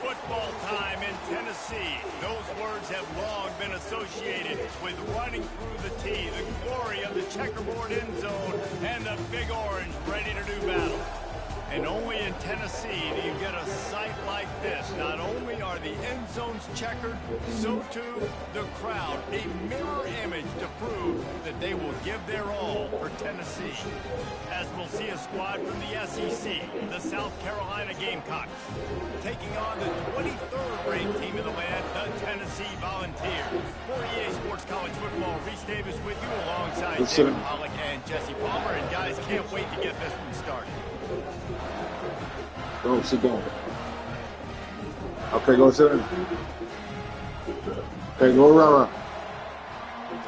football time in Tennessee. Those words have long been associated with running through the tee, the glory of the checkerboard end zone, and the Big Orange ready to do battle. And only in Tennessee do you get a sight like this. Not only are the end zones checkered, so too the crowd. A mirror image to prove that they will give their all for Tennessee. As we'll see a squad from the SEC, the South Carolina Gamecocks, taking on the 23rd ranked team in the land, the Tennessee Volunteers. For EA Sports College Football, Reese Davis with you alongside David Pollack and Jesse Palmer. And guys, can't wait to get this one started. Go, sit down. Okay, go sit down. Okay, go around.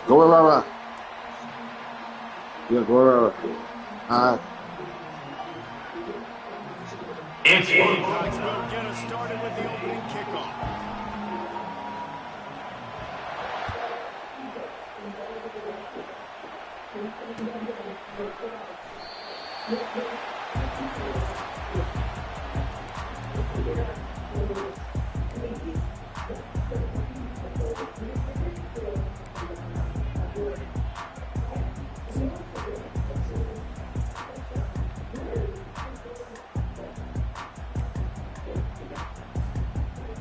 Go around. Yeah, go around. It's Gamecocks will get us started with the opening kickoff.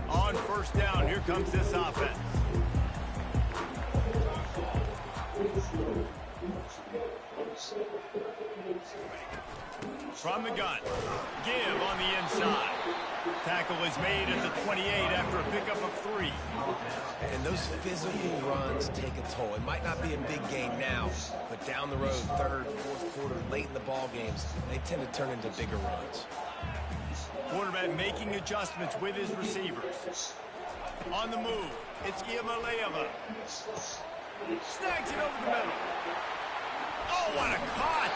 On first down, here comes this offense. From the gun, give on the inside. Tackle is made at the 28 after a pickup of 3. And those physical runs take a toll. It might not be a big game now, but down the road, third, fourth quarter, late in the ball games, they tend to turn into bigger runs. Quarterback making adjustments with his receivers. On the move, it's Iamaleava. Snags it over the middle. Oh, what a cut!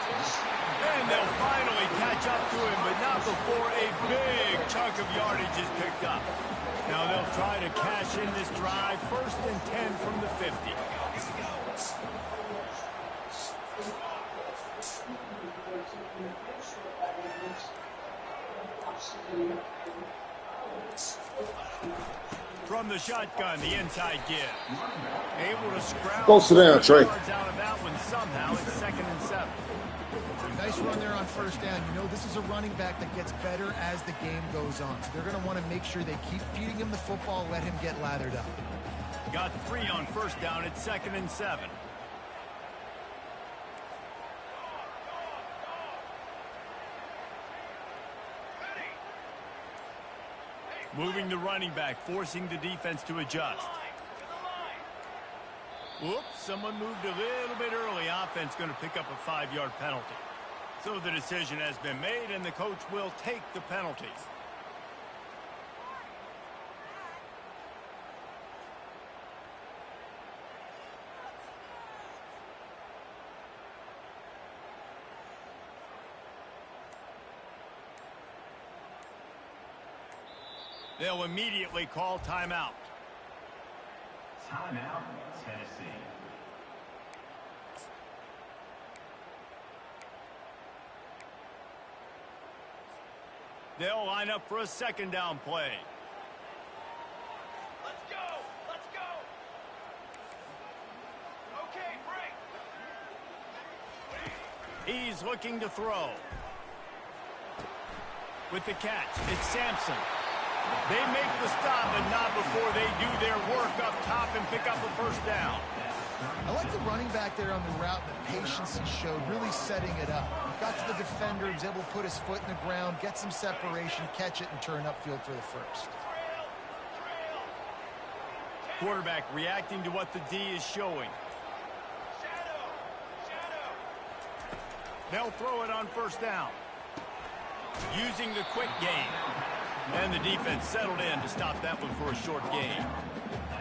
And they'll finally catch up to him, but not before a big chunk of yardage is picked up. Now they'll try to cash in this drive, 1st and 10 from the 50. From the shotgun, the inside give. Able to scrounge go sit down, Trey. Out of that one somehow. It's 2nd and 7. Nice run there on first down. You know, this is a running back that gets better as the game goes on. So they're going to want to make sure they keep feeding him the football, let him get lathered up. Got 3 on first down. It's 2nd and 7. Moving the running back, forcing the defense to adjust. Whoops, someone moved a little bit early. Offense going to pick up a 5-yard penalty. So the decision has been made, and the coach will take the penalty. They'll immediately call timeout. Timeout, Tennessee. They'll line up for a 2nd down play. Let's go! Let's go! Okay, break! He's looking to throw. With the catch, it's Sampson. They make the stop, but not before they do their work up top and pick up a 1st down. I like the running back there on the route, the patience he showed, really setting it up. He got to the defender, he was able to put his foot in the ground, get some separation, catch it, and turn upfield for the 1st. Quarterback reacting to what the D is showing. They'll throw it on 1st down. Using the quick game. And the defense settled in to stop that one for a short gain.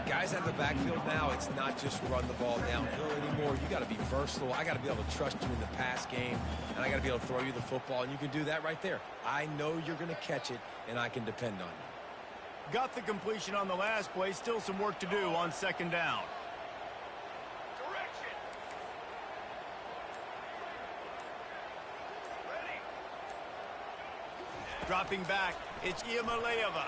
Guys out of the backfield now, it's not just run the ball downhill anymore. You got to be versatile. I got to be able to trust you in the pass game, and I got to be able to throw you the football, and you can do that right there. I know you're going to catch it, and I can depend on you. Got the completion on the last play. Still some work to do on 2nd down. Direction. Ready. Dropping back, it's Iamaleava.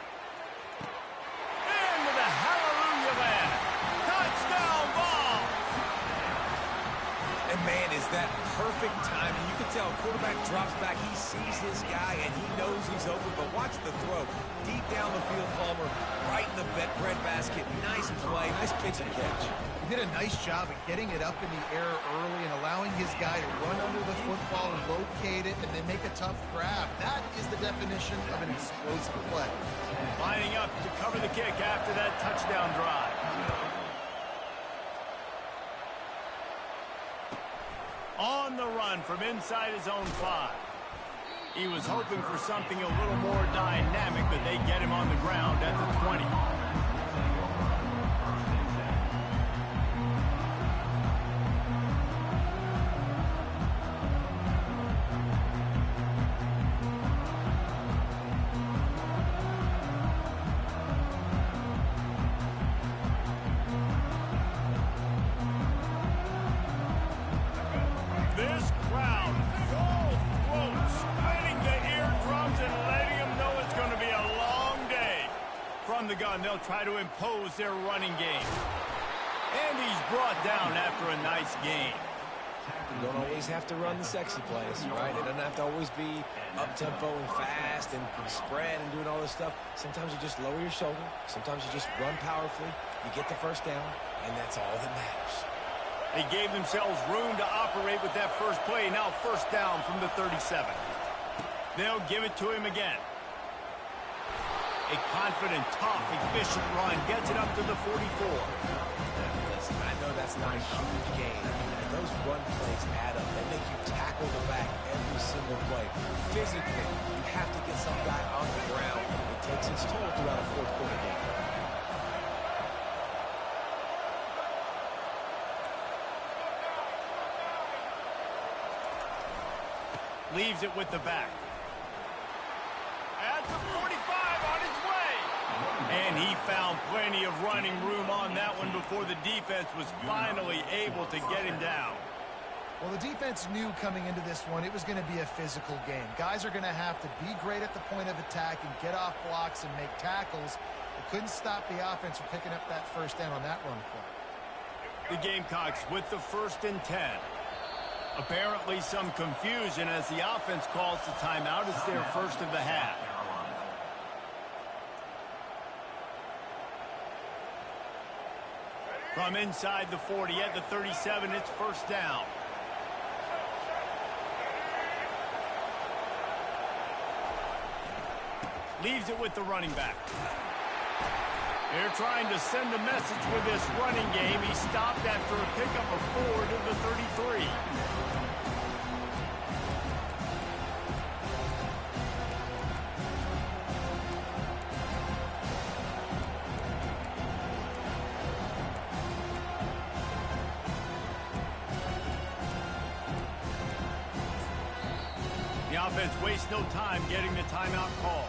is that perfect timing. You can tell quarterback drops back. He sees his guy, and he knows he's open. But watch the throw. Deep down the field, Palmer, right in the breadbasket. Nice play, nice pitch and catch. He did a nice job of getting it up in the air early and allowing his guy to run under the football, locate it, and then make a tough grab. That is the definition of an explosive play. Lining up to cover the kick after that touchdown drive. On the run from inside his own 5. He was hoping for something a little more dynamic, but they get him on the ground at the 20. This crowd, full throat, splitting the eardrums and letting them know it's going to be a long day. From the gun, they'll try to impose their running game. And he's brought down after a nice game. You don't always have to run the sexy plays, right? It doesn't have to always be up-tempo and fast and spread and doing all this stuff. Sometimes you just lower your shoulder. Sometimes you just run powerfully. You get the first down, and that's all that matters. They gave themselves room to operate with that first play. Now first down from the 37. They'll give it to him again. A confident, tough, efficient run gets it up to the 44. Listen, I know that's not a huge gain, and those run plays add up. They make you tackle the back every single play. Physically, you have to get some guy on the ground. It takes its toll throughout a fourth-quarter game. Leaves it with the back. At the 45 on his way. And he found plenty of running room on that one before the defense was finally able to get him down. Well, the defense knew coming into this one it was going to be a physical game. Guys are going to have to be great at the point of attack and get off blocks and make tackles. They couldn't stop the offense from picking up that first down on that run play. The Gamecocks with the 1st and 10. Apparently some confusion as the offense calls the timeout. It's their first of the half. From inside the 40 at the 37, it's first down. Leaves it with the running back. They're trying to send a message with this running game. He stopped after a pickup of 4 to the 33. The offense wastes no time getting the timeout called.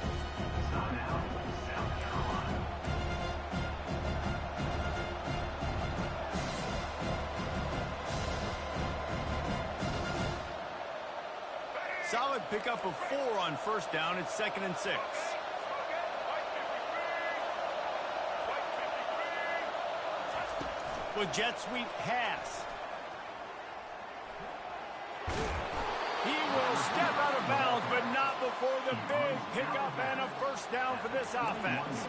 Solid pickup of 4 on first down. It's 2nd and 6. With jet sweep pass. He will step out of bounds, but not before the big pickup and a first down for this offense.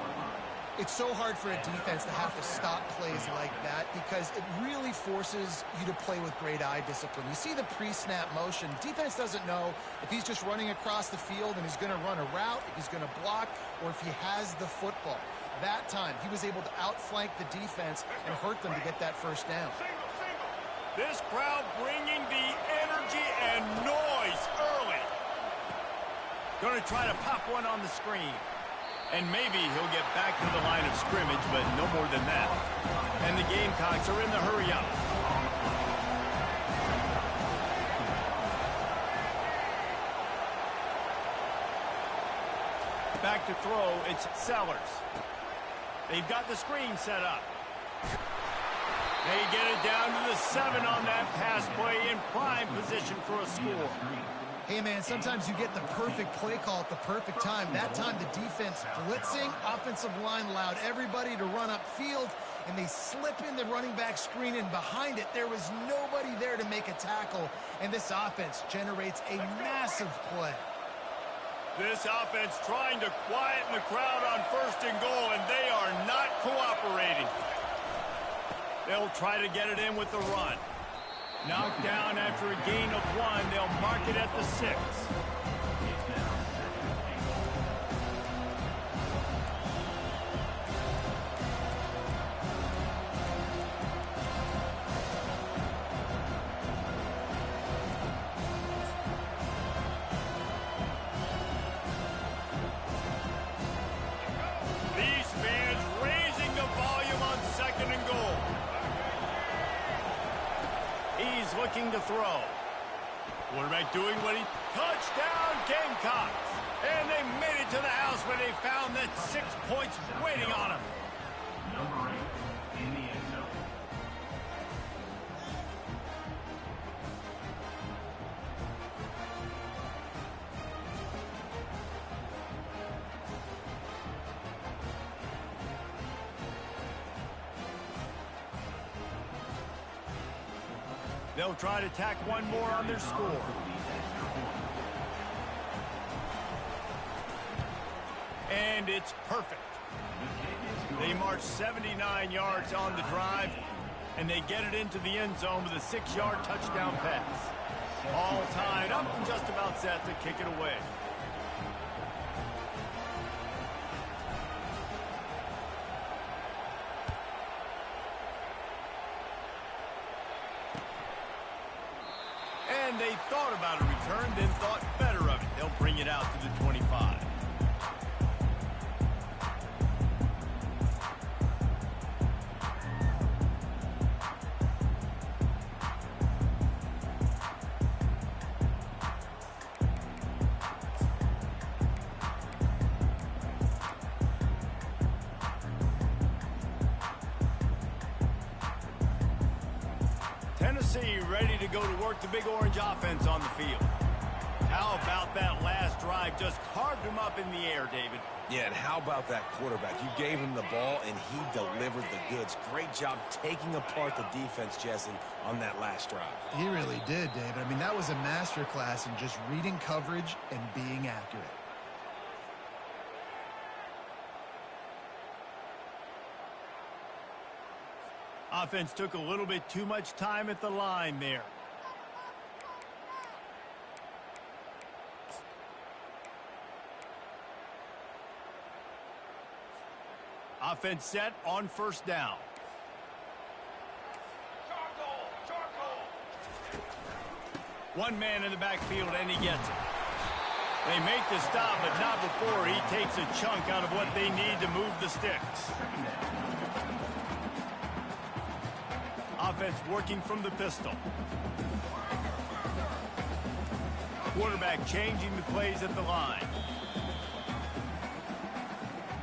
It's so hard for a defense to have to stop plays like that because it really forces you to play with great eye discipline. You see the pre-snap motion. Defense doesn't know if he's just running across the field and he's going to run a route, if he's going to block, or if he has the football. That time, he was able to outflank the defense and hurt them to get that first down. This crowd bringing the energy and noise early. Going to try to pop one on the screen. And maybe he'll get back to the line of scrimmage, but no more than that. And the Gamecocks are in the hurry up. Back to throw, it's Sellers. They've got the screen set up. They get it down to the 7 on that pass play in prime position for a score. Hey, man, sometimes you get the perfect play call at the perfect time. That time, the defense blitzing, offensive line allowed everybody to run upfield, and they slip in the running back screen, and behind it, there was nobody there to make a tackle, and this offense generates a massive play. This offense trying to quieten the crowd on 1st and goal, and they are not cooperating. They'll try to get it in with the run. Knocked down after a gain of 1. They'll mark it at the 6. Looking to throw. Quarterback doing what he... Touchdown, Gamecocks! And they made it to the house when they found that 6 points waiting on them. Number 8 in the end zone. They'll try to tack one more on their score. And it's perfect. They march 79 yards on the drive, and they get it into the end zone with a 6-yard touchdown pass. All tied up and just about set to kick it away. And they thought about a return, then thought better of it. They'll bring it out to the 25. Tennessee ready to go to work the Big Orange offense on the field. How about that last drive? Just carved him up in the air, David. Yeah, and how about that quarterback? You gave him the ball, and he delivered the goods. Great job taking apart the defense, Jesse, on that last drive. He really did, David. I mean, that was a masterclass in just reading coverage and being accurate. Offense took a little bit too much time at the line there. Offense set on 1st down. One man in the backfield, and he gets it. They make the stop, but not before he takes a chunk out of what they need to move the sticks. Offense working from the pistol. Quarterback changing the plays at the line.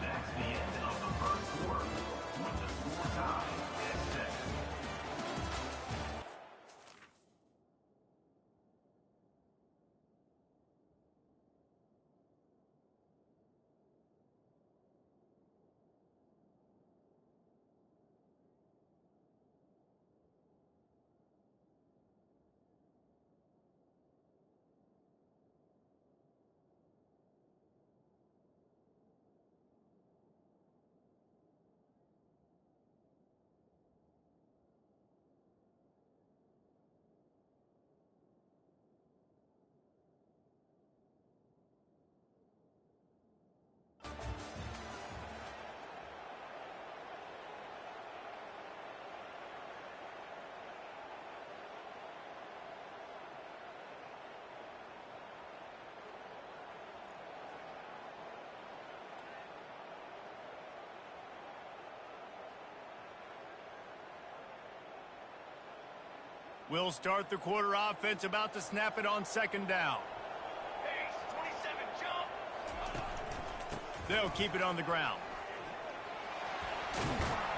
That's the end of the first quarter, with the score tied at 6. We'll start the quarter. Offense about to snap it on 2nd down. Pace, 27, jump. They'll keep it on the ground.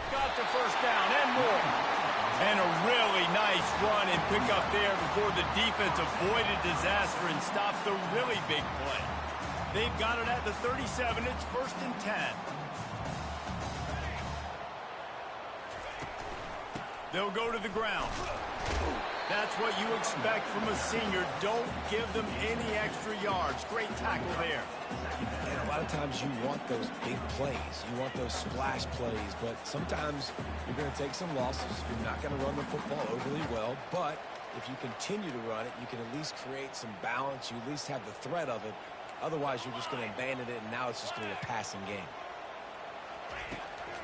Got the 1st down and more. And a really nice run and pick up there before the defense avoided disaster and stopped the really big play. They've got it at the 37. It's 1st and 10. They'll go to the ground. That's what you expect from a senior. Don't give them any extra yards. Great tackle there. And a lot of times you want those big plays. You want those splash plays. But sometimes you're going to take some losses. You're not going to run the football overly well. But if you continue to run it, you can at least create some balance. You at least have the threat of it. Otherwise, you're just going to abandon it, and now it's just going to be a passing game.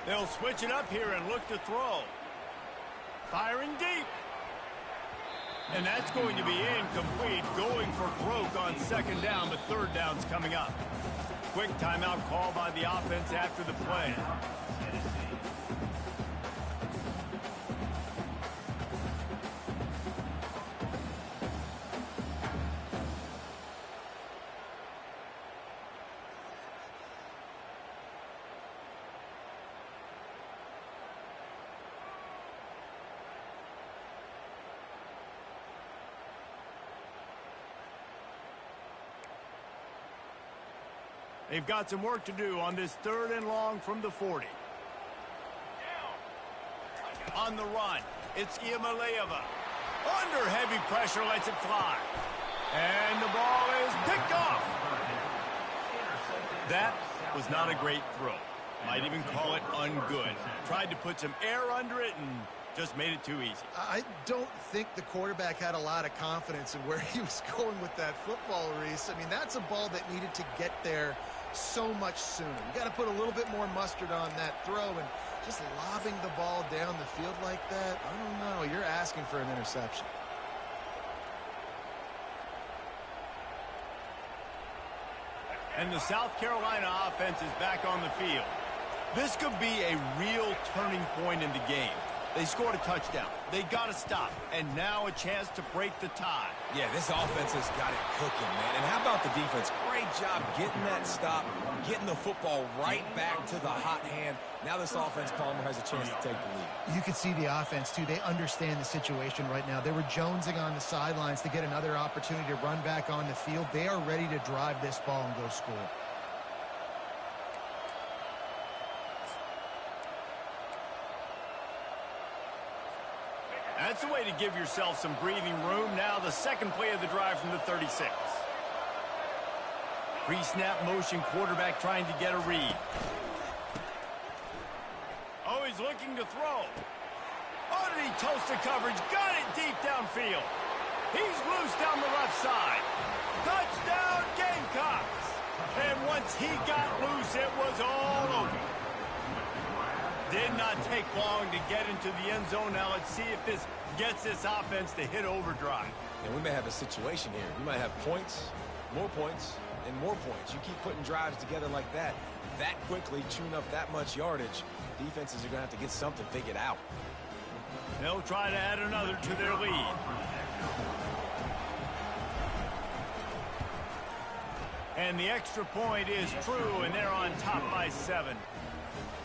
They'll switch it up here and look to throw. Firing deep. And that's going to be incomplete. Going for broke on second down, but third down's coming up. Quick timeout call by the offense after the play. They've got some work to do on this 3rd and long from the 40. On the run, it's Iamaleava. Under heavy pressure, lets it fly. And the ball is picked off. That was not a great throw. Might even call it ungood. Tried to put some air under it and just made it too easy. I don't think the quarterback had a lot of confidence in where he was going with that football, Reese. I mean, that's a ball that needed to get there so much sooner. You got to put a little bit more mustard on that throw, and just lobbing the ball down the field like that, I don't know. You're asking for an interception. And the South Carolina offense is back on the field. This could be a real turning point in the game. They scored a touchdown. They got to stop. And now a chance to break the tie. Yeah, this offense has got it cooking, man. And how about the defense? Great job getting that stop, getting the football right back to the hot hand. Now this offense, Palmer, has a chance to take the lead. You can see the offense, too. They understand the situation right now. They were jonesing on the sidelines to get another opportunity to run back on the field. They are ready to drive this ball and go score. That's the way to give yourself some breathing room. Now the second play of the drive from the 36. Pre-snap motion, quarterback trying to get a read. Oh, he's looking to throw. Oh, did he toast the coverage? Got it deep downfield. He's loose down the left side. Touchdown, Gamecocks. And once he got loose, it was all over. Did not take long to get into the end zone. Now let's see if this gets this offense to hit overdrive. And we may have a situation here. We might have points, and more points. You keep putting drives together like that quickly, chewing up that much yardage, defenses are going to have to get something figured out. They'll try to add another to their lead. And the extra point is true, and they're on top by 7.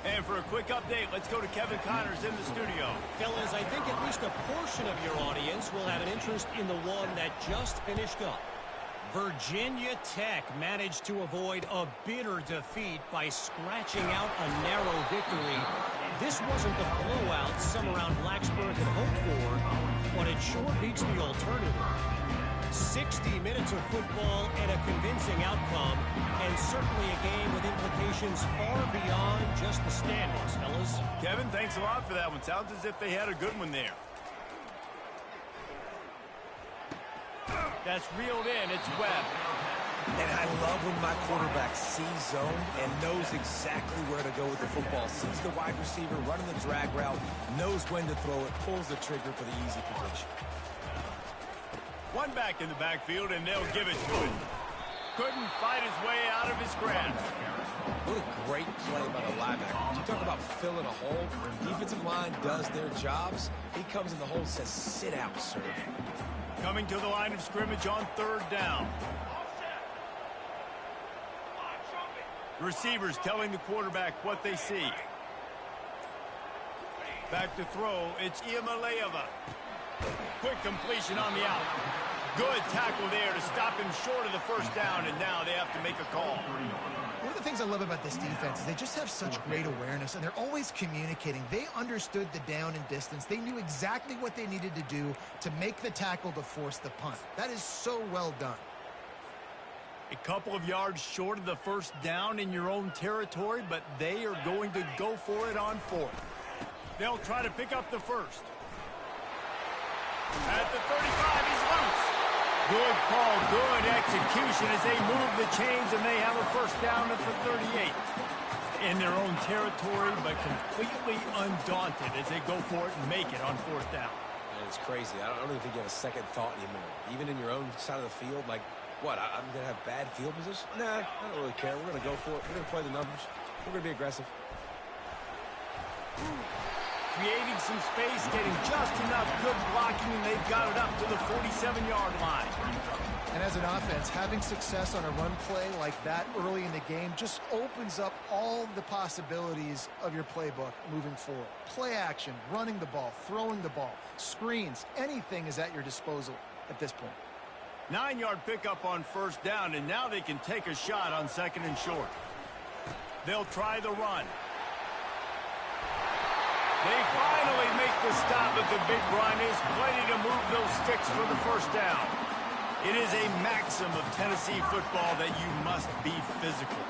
And for a quick update, let's go to Kevin Connors in the studio. Fellas, I think at least a portion of your audience will have an interest in the one that just finished up. Virginia Tech managed to avoid a bitter defeat by scratching out a narrow victory. This wasn't the blowout some around Blacksburg had hoped for, but it sure beats the alternative. 60 minutes of football and a convincing outcome, and certainly a game with implications far beyond just the standings, fellas. Kevin, thanks a lot for that one. Sounds as if they had a good one there. That's reeled in. It's Webb. And I love when my quarterback sees zone and knows exactly where to go with the football. Sees the wide receiver running the drag route, knows when to throw it, pulls the trigger for the easy completion. One back in the backfield, and they'll give it to him. Couldn't fight his way out of his grasp. What a great play by the linebacker. You talk about filling a hole. Defensive line does their jobs. He comes in the hole and says, sit out, sir. Coming to the line of scrimmage on 3rd down. The receivers telling the quarterback what they see. Back to throw, it's Iamaleava. Quick completion on the out. Good tackle there to stop him short of the first down, and now they have to make a call. One of the things I love about this defense is they just have such great awareness, and they're always communicating. They understood the down and distance. They knew exactly what they needed to do to make the tackle to force the punt. That is so well done. A couple of yards short of the first down in your own territory, but they are going to go for it on fourth. They'll try to pick up the first. At the 35, he's loose. Good call, good execution as they move the chains, and they have a first down at the 38. In their own territory, but completely undaunted as they go for it and make it on fourth down. Man, it's crazy. I don't even think you have a second thought anymore. Even in your own side of the field, like, what, I'm going to have bad field position? Nah, I don't really care. We're going to go for it. We're going to play the numbers. We're going to be aggressive. Creating some space, getting just enough good blocking, and they've got it up to the 47-yard line. And as an offense, having success on a run play like that early in the game just opens up all the possibilities of your playbook moving forward. Play action, running the ball, throwing the ball, screens, anything is at your disposal at this point. 9-yard pickup on first down, and now they can take a shot on second and short. They'll try the run. They finally make the stop, but the big run is plenty to move those sticks for the first down. It is a maxim of Tennessee football that you must be physical.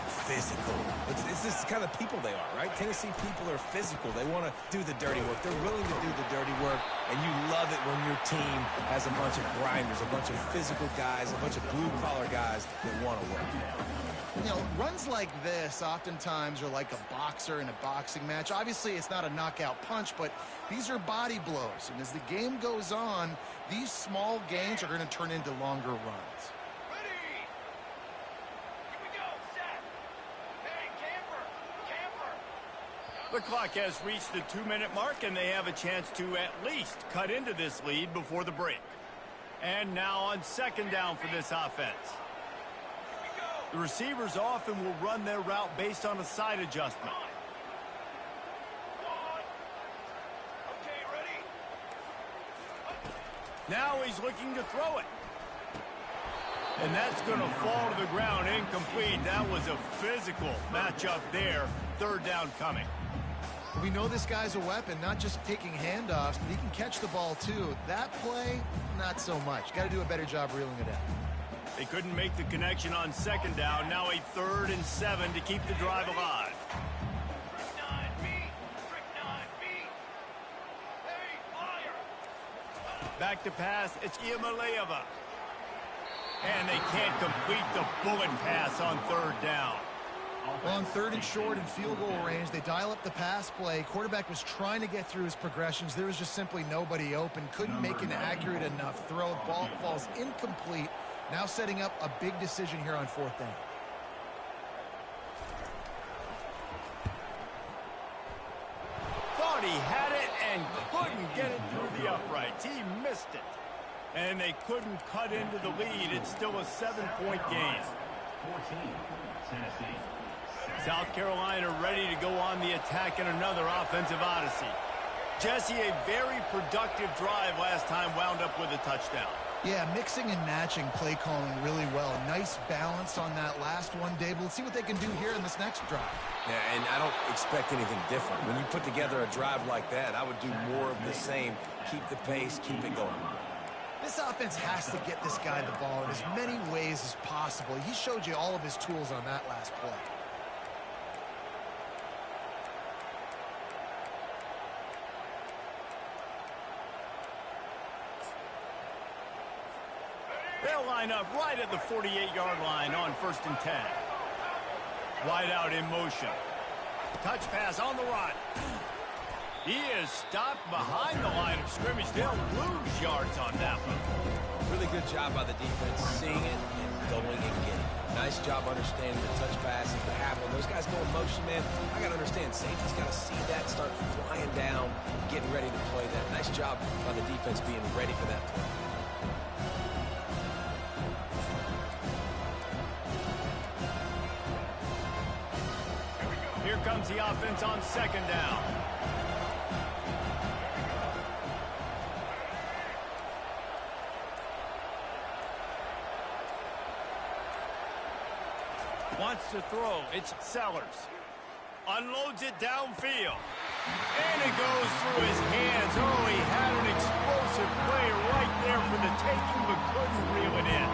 Physical. It's this kind of people they are, right? Tennessee people are physical. They want to do the dirty work. They're willing to do the dirty work, and you love it when your team has a bunch of grinders, a bunch of physical guys, a bunch of blue-collar guys that want to work. You know, runs like this oftentimes are like a boxer in a boxing match. Obviously, it's not a knockout punch, but these are body blows. And as the game goes on, these small gains are going to turn into longer runs. Ready! Here we go, set! Hey, camper! Camper! The clock has reached the 2-minute mark, and they have a chance to at least cut into this lead before the break. And now on second down for this offense. The receivers often will run their route based on a side adjustment. Okay, ready? Now he's looking to throw it. And that's going to fall to the ground incomplete. That was a physical matchup there. Third down coming. We know this guy's a weapon, not just taking handoffs, but he can catch the ball too. That play, not so much. Got to do a better job reeling it out. They couldn't make the connection on second down. Now a 3rd and 7 to keep the drive alive. Back to pass. It's Iamaleava. And they can't complete the bullet pass on 3rd down. Well, on 3rd and short and field goal range, they dial up the pass play. Quarterback was trying to get through his progressions. There was just simply nobody open. Couldn't make an accurate enough throw. Ball falls incomplete. Now setting up a big decision here on 4th down. Thought he had it and couldn't get it through the uprights. He missed it. And they couldn't cut into the lead. It's still a 7-point game. 14, Tennessee. South Carolina ready to go on the attack in another offensive odyssey. Jesse, a very productive drive last time wound up with a touchdown. Yeah, mixing and matching play calling really well. Nice balance on that last one, Dave. Let's see what they can do here in this next drive. Yeah, and I don't expect anything different. When you put together a drive like that, I would do more of the same. Keep the pace, keep it going. This offense has to get this guy the ball in as many ways as possible. He showed you all of his tools on that last play. They'll line up right at the 48-yard line on 1st and 10. Wide out in motion. Touch pass on the run. He is stopped behind the line of scrimmage. They'll lose yards on that one. Really good job by the defense, seeing it and going and getting it. Nice job understanding the touch passes that happen. Those guys go in motion, man. I got to understand, safety's got to see that, start flying down, getting ready to play that. Nice job by the defense being ready for that play. Here comes the offense on 2nd down. Wants to throw. It's Sellers. Unloads it downfield. And it goes through his hands. Oh, he had an explosive play right there for the taking, but couldn't reel it in.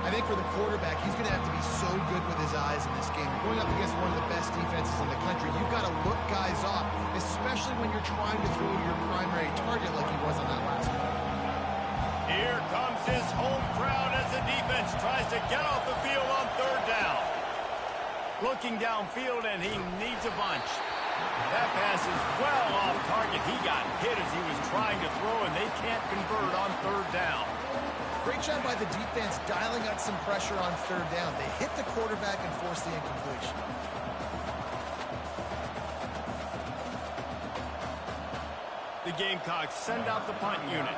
I think for the quarterback, he's going to have to be so good with his eyes in this game. You're going up against one of the best defenses in the country. You've got to look guys off, especially when you're trying to throw to your primary target like he was on that last one. Here comes his home crowd as the defense tries to get off the field on third down. Looking downfield, and he needs a bunch. That pass is well off target. He got hit as he was trying to throw, and they can't convert on third down. Great job by the defense dialing out some pressure on third down. They hit the quarterback and forced the incompletion. The Gamecocks send out the punt unit.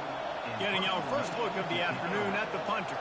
Getting our first look of the afternoon at the punter.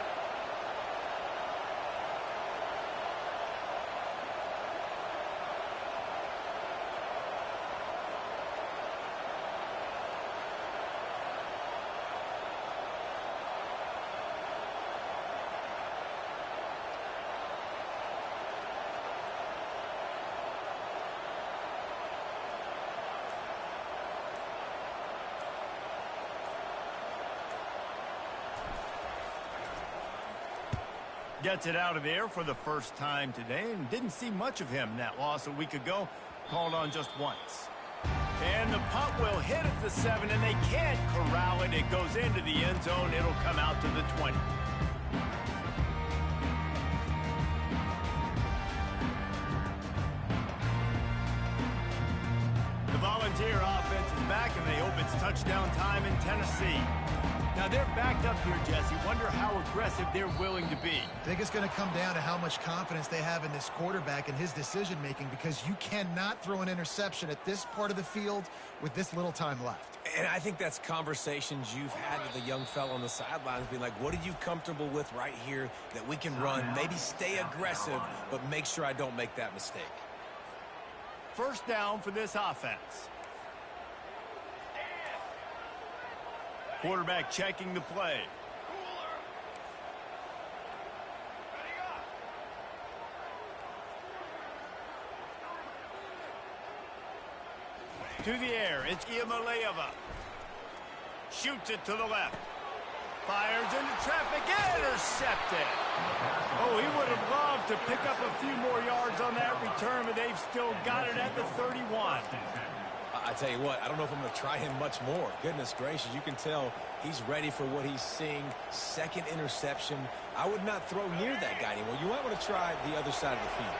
Gets it out of there for the first time today, and didn't see much of him in that loss a week ago. Called on just once. And the punt will hit at the 7, and they can't corral it. It goes into the end zone. It'll come out to the 20. The Volunteer offense is back, and they hope it's touchdown time in Tennessee. Now, they're backed up here, Jesse. Wonder how aggressive they're willing to be. I think it's going to come down to how much confidence they have in this quarterback and his decision-making, because you cannot throw an interception at this part of the field with this little time left. And I think that's conversations you've had with the young fellow on the sidelines, being like, what are you comfortable with right here that we can run? Maybe stay aggressive, but make sure I don't make that mistake. First down for this offense. Quarterback checking the play. To the air, it's Iamaleava. Shoots it to the left. Fires into traffic, intercepted. Oh, he would have loved to pick up a few more yards on that return, but they've still got it at the 31. I tell you what, I don't know if I'm going to try him much more. Goodness gracious, you can tell he's ready for what he's seeing. Second interception. I would not throw near that guy anymore. You might want to try the other side of the field.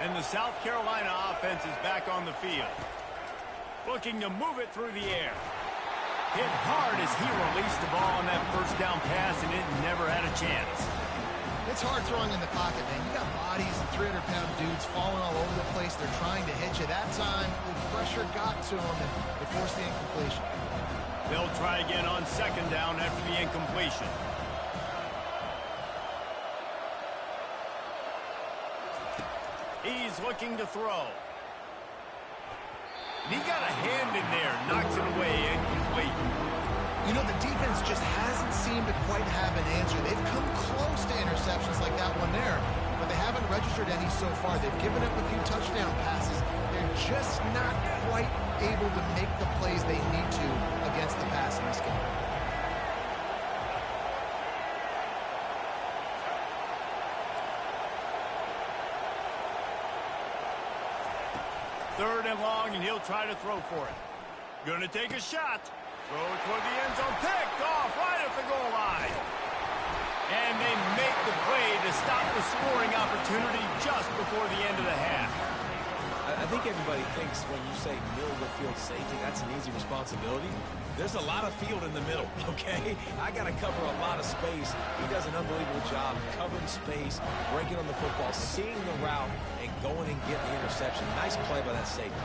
And the South Carolina offense is back on the field. Looking to move it through the air. Hit hard as he released the ball on that first down pass, and it never had a chance. It's hard throwing in the pocket, man. You got bodies and 300-pound dudes falling all over the place. They're trying to hit you. That time, the pressure got to them, and they forced the incompletion. They'll try again on second down after the incompletion. He's looking to throw. And he got a hand in there, knocks it away, incomplete. You know, the defense just hasn't seemed to quite have an answer. They've come close to interceptions like that one there, but they haven't registered any so far. They've given up a few touchdown passes. They're just not quite able to make the plays they need to against the pass in this game. Third and long, and he'll try to throw for it. Gonna take a shot. Throw toward the end zone, picked off right at the goal line. And they make the play to stop the scoring opportunity just before the end of the half. I think everybody thinks when you say middle of the field safety, that's an easy responsibility. There's a lot of field in the middle, okay? I got to cover a lot of space. He does an unbelievable job covering space, breaking on the football, seeing the route, and going and getting the interception. Nice play by that safety.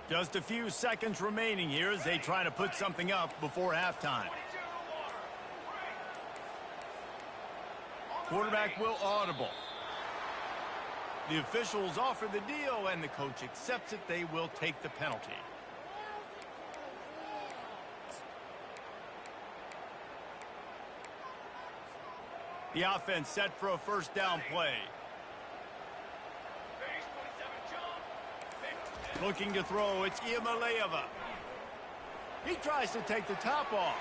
Just a few seconds remaining here as they try to put something up before halftime. Quarterback will audible. The officials offer the deal, and the coach accepts it. They will take the penalty. The offense set for a first down play. Base 27, John. Looking to throw, it's Iamaleava. He tries to take the top off.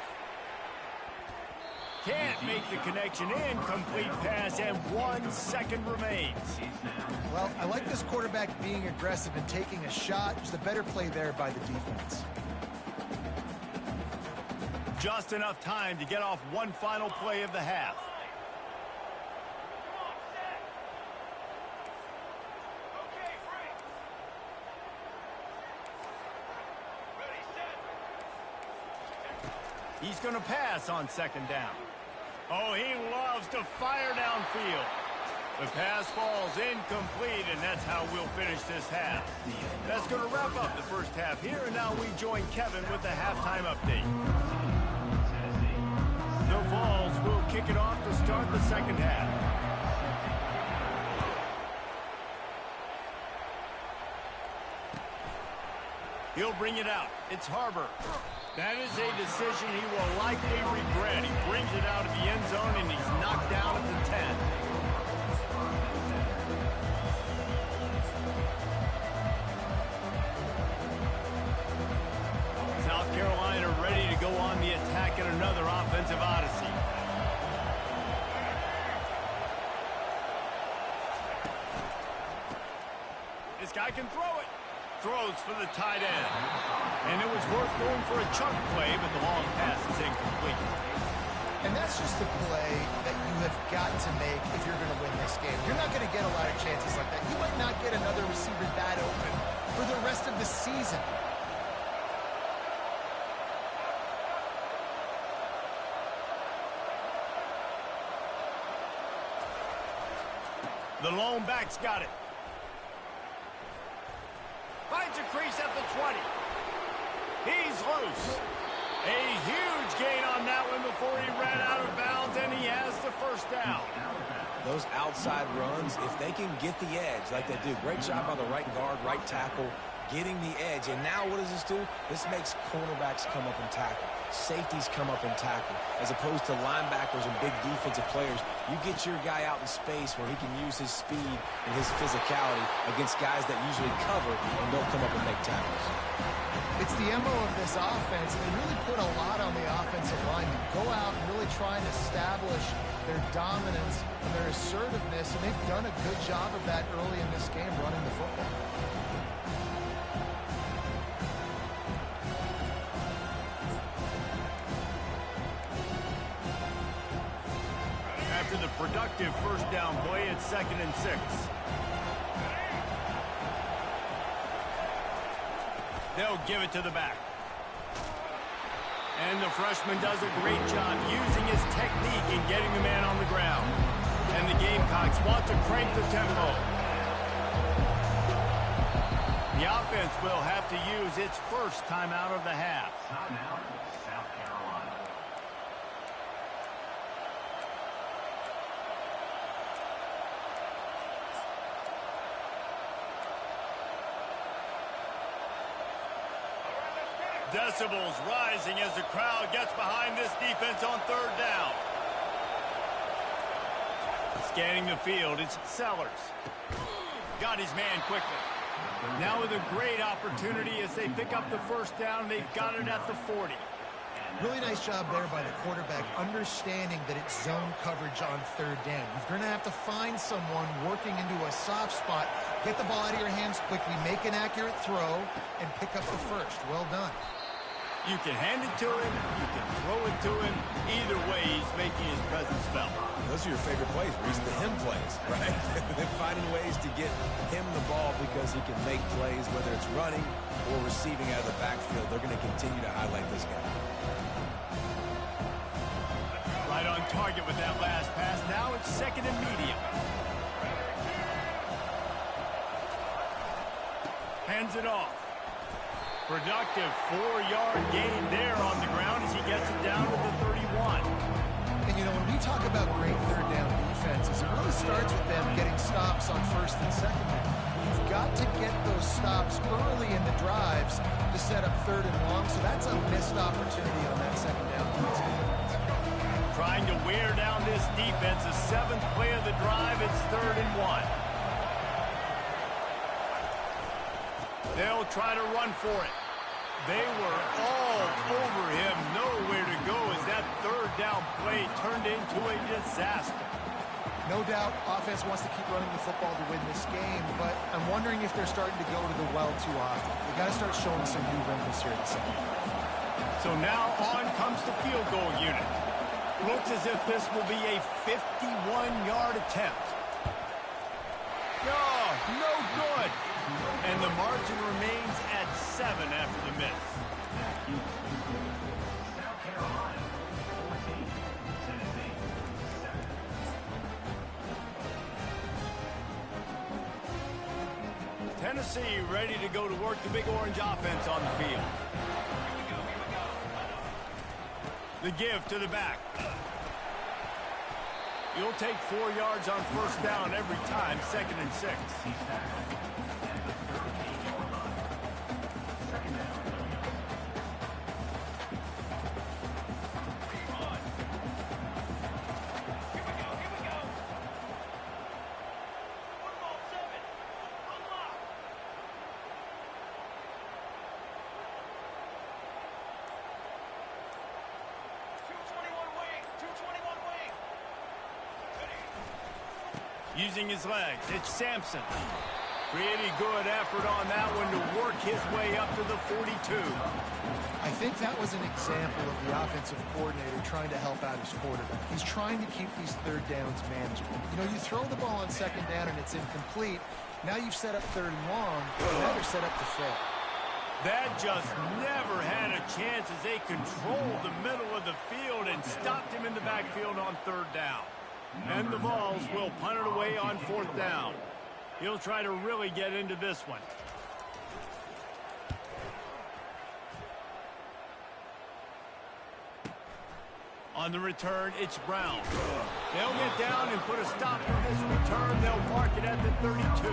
Can't make the connection. Incomplete pass, and 1 second remains. Well, I like this quarterback being aggressive and taking a shot. Just a better play there by the defense. Just enough time to get off one final play of the half. Come on, set. Okay, break. Ready, set. He's going to pass on second down. Oh, he loves to fire downfield. The pass falls incomplete, and that's how we'll finish this half. That's going to wrap up the first half here, and now we join Kevin with the halftime update. The Vols will kick it off to start the second half. He'll bring it out. It's Harbor. That is a decision he will likely regret. He brings it out of the end zone, and he's knocked down at the 10. South Carolina ready to go on the attack in another offensive odyssey. This guy can throw it. Throws for the tight end. And it was worth going for a chunk play, but the long pass is incomplete. And that's just the play that you have got to make if you're going to win this game. You're not going to get a lot of chances like that. You might not get another receiver that open for the rest of the season. The lone back's got it. Finds a crease at the 20. He's loose. A huge gain on that one before he ran out of bounds, and he has the first down. Those outside runs, if they can get the edge like they do, great job by the right guard, right tackle, getting the edge. And now what does this do? This makes cornerbacks come up and tackle. Safeties come up and tackle. As opposed to linebackers and big defensive players, you get your guy out in space where he can use his speed and his physicality against guys that usually cover and don't come up and make tackles. It's the MO of this offense. They really put a lot on the offensive line to go out and really try and establish their dominance and their assertiveness, and they've done a good job of that early in this game running the football. After the productive first down play, it's 2nd and 6. They'll give it to the back. And the freshman does a great job using his technique and getting the man on the ground. And the Gamecocks want to crank the tempo. The offense will have to use its first timeout of the half. Timeout, South Carolina. Decibels rising as the crowd gets behind this defense on 3rd down. Scanning the field, it's Sellers. Got his man quickly. Now with a great opportunity as they pick up the first down, they've got it at the 40. Really nice job there by the quarterback, understanding that it's zone coverage on 3rd down. You're going to have to find someone working into a soft spot, get the ball out of your hands quickly, make an accurate throw, and pick up the first. Well done. You can hand it to him, you can throw it to him. Either way, he's making his presence felt. Those are your favorite plays, Reese, the him plays, right? They're finding ways to get him the ball because he can make plays, whether it's running or receiving out of the backfield. They're going to continue to highlight this guy. Right on target with that last pass. Now it's 2nd and medium. Hands it off. Productive 4-yard gain there on the ground as he gets it down to the 31. And, you know, when we talk about great 3rd down defenses, it really starts with them getting stops on 1st and 2nd. You've got to get those stops early in the drives to set up 3rd and long, so that's a missed opportunity on that 2nd down. Trying to win wear down this defense. The 7th play of the drive. It's 3rd and 1. They'll try to run for it. They were all over him. Nowhere to go as that 3rd down play turned into a disaster. No doubt, offense wants to keep running the football to win this game, but I'm wondering if they're starting to go to the well too often. They got to start showing some new wrinkles here in the second. So now on comes the field goal unit. Looks as if this will be a 51-yard attempt. Oh, no good. And the margin remains at 7 after the miss. South Carolina, 14, Tennessee, 7. Tennessee ready to go to work the Big Orange offense on the field. The give to the back. You'll take 4 yards on 1st down every time, 2nd and 6. Using his legs, it's Sampson. Pretty good effort on that one to work his way up to the 42. I think that was an example of the offensive coordinator trying to help out his quarterback. He's trying to keep these 3rd downs manageable. You know, you throw the ball on 2nd down and it's incomplete. Now you've set up 3rd and long, and now they're set up to fail. That just never had a chance as they controlled the middle of the field and stopped him in the backfield on 3rd down. And the Vols will punt it away on 4th down. He'll try to really get into this one. On the return, it's Brown. They'll get down and put a stop to this return. They'll mark it at the 32.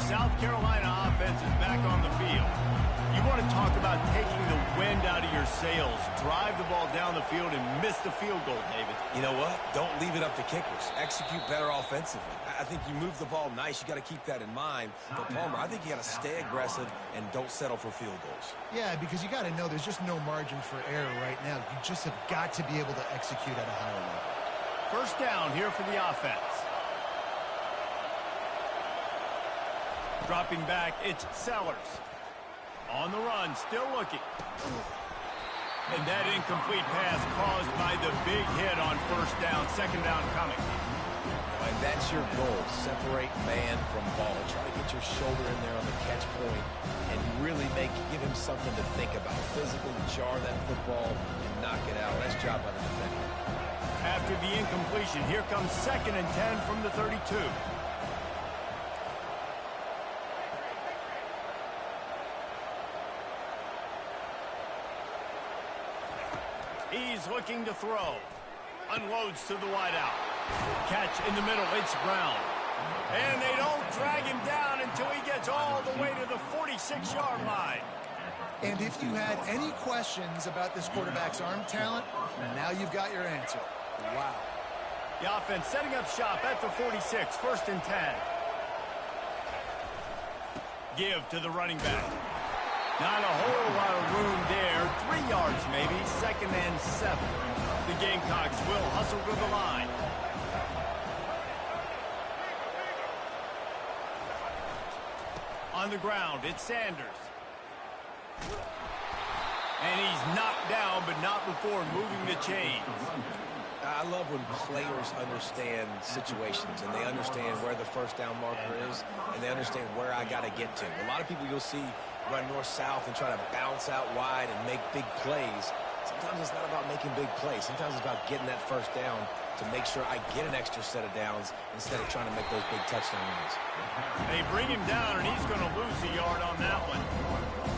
South Carolina offense is back on the field. You want to talk about taking the wind out of your sails. Drive the ball down the field and miss the field goal, David. You know what? Don't leave it up to kickers. Execute better offensively. I think you move the ball nice. You got to keep that in mind. But, Palmer, I think you got to stay aggressive and don't settle for field goals. Yeah, because you got to know there's just no margin for error right now. You just have got to be able to execute at a higher level. 1st down here for the offense. Dropping back, it's Sellers. On the run, still looking. And that incomplete pass caused by the big hit on 1st down, 2nd down coming. And that's your goal. Separate man from ball. Try to get your shoulder in there on the catch point and really give him something to think about. Physically jar that football and knock it out. Nice job by the defender. After the incompletion, here comes 2nd and 10 from the 32. He's looking to throw. Unloads to the wideout. Catch in the middle. It's Brown. And they don't drag him down until he gets all the way to the 46-yard line. And if you had any questions about this quarterback's arm talent, now you've got your answer. Wow. The offense setting up shop at the 46, 1st and 10. Give to the running back. Not a whole lot of room there. 3 yards maybe, 2nd and 7. The Gamecocks will hustle to the line. On the ground, it's Sanders. And he's knocked down, but not before moving the chains. I love when players understand situations and they understand where the 1st down marker is and they understand where I got to get to. A lot of people you'll see run north-south and try to bounce out wide and make big plays. Sometimes it's not about making big plays. Sometimes it's about getting that first down to make sure I get an extra set of downs instead of trying to make those big touchdown runs. They bring him down, and he's going to lose a yard on that one.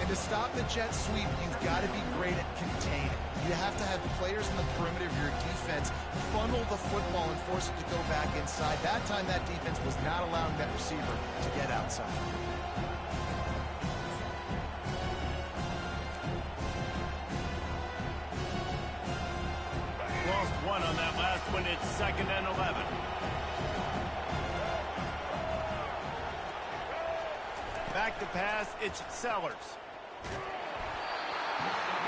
And to stop the jet sweep, you've got to be great at containing. You have to have players in the perimeter of your defense funnel the football and force it to go back inside. That time, that defense was not allowing that receiver to get outside. Lost one on that last one. It's 2nd and 11. Back to pass. It's Sellers.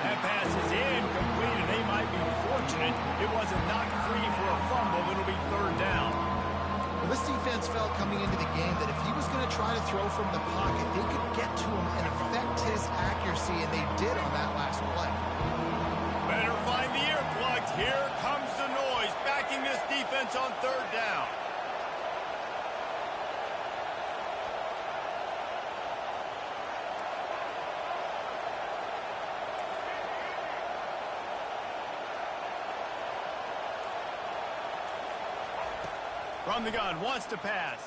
That pass is incomplete, and they might be fortunate it wasn't knocked free for a fumble. It'll be 3rd down. Well, this defense felt coming into the game that if he was going to try to throw from the pocket, they could get to him and affect his accuracy, and they did on that last play. Better find the earplugs. Here comes the noise, backing this defense on 3rd down. From the gun, wants to pass.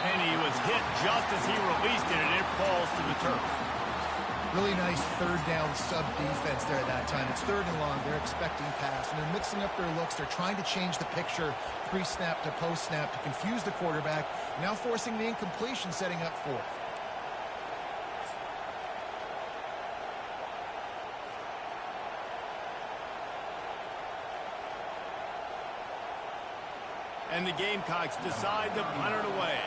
And he was hit just as he released it, and it falls to the turf. Really nice 3rd down sub-defense there at that time. It's 3rd and long. They're expecting pass, and they're mixing up their looks. They're trying to change the picture pre-snap to post-snap to confuse the quarterback, now forcing the incompletion, setting up 4th. And the Gamecocks decide to punt it away.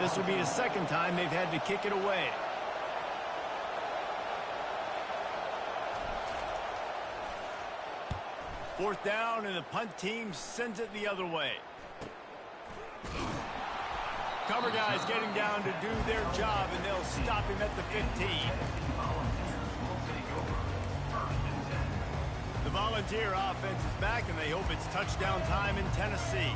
This will be the 2nd time they've had to kick it away. Fourth down, and the punt team sends it the other way. Cover guys getting down to do their job, and they'll stop him at the 15. The Volunteer offense is back, and they hope it's touchdown time in Tennessee.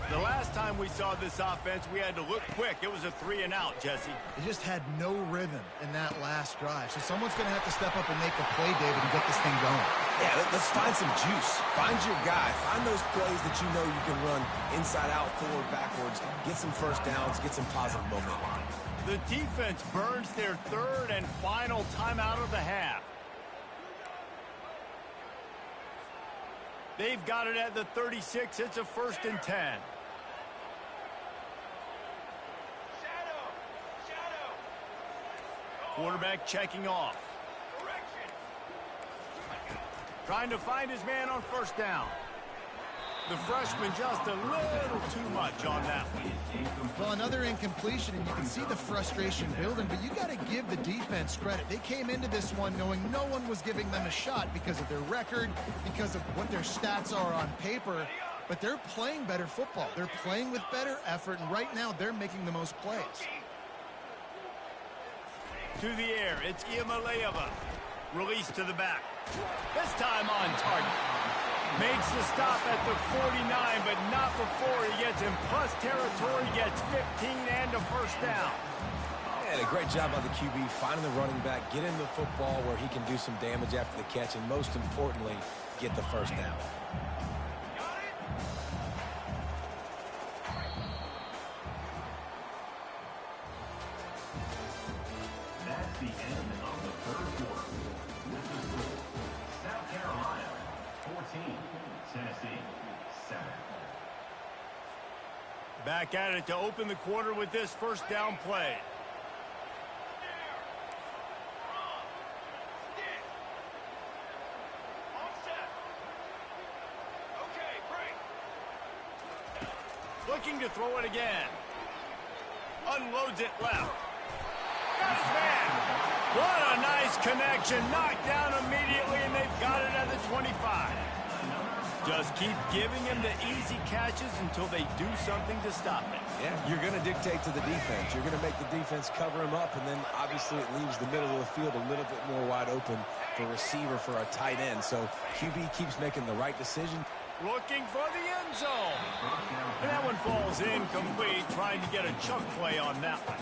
The last time we saw this offense, we had to look quick. It was a 3-and-out, Jesse. They just had no rhythm in that last drive. So someone's going to have to step up and make a play, David, and get this thing going. Yeah, let's find some juice. Find your guy. Find those plays that you know you can run inside out, forward, backwards. Get some first downs. Get some positive momentum. The defense burns their 3rd and final timeout of the half. They've got it at the 36. It's a 1st and 10. Quarterback checking off. Trying to find his man on 1st down. The freshman just a little too much on that one. Well, another incompletion, and you can see the frustration building, but you got to give the defense credit. They came into this one knowing no one was giving them a shot because of their record, because of what their stats are on paper, but they're playing better football. They're playing with better effort, and right now they're making the most plays. To the air, it's Iamaleava. Release to the back. This time on target. Makes the stop at the 49, but not before he gets in plus territory, gets 15 and a 1st down. And a great job by the QB finding the running back, getting the football where he can do some damage after the catch, and most importantly, get the 1st down. That's the end of the 3rd quarter. This is score. South Carolina 14, Tennessee 7. Back at it to open the quarter with this 1st down play. Looking to throw it again. Unloads it left. Got his man. What a nice connection. Knocked down immediately, and they've got it at the 25. Just keep giving him the easy catches until they do something to stop it. Yeah, you're going to dictate to the defense. You're going to make the defense cover him up, and then obviously it leaves the middle of the field a little bit more wide open for receiver for a tight end. So QB keeps making the right decision. Looking for the end zone. And that one falls incomplete, trying to get a chunk play on that one.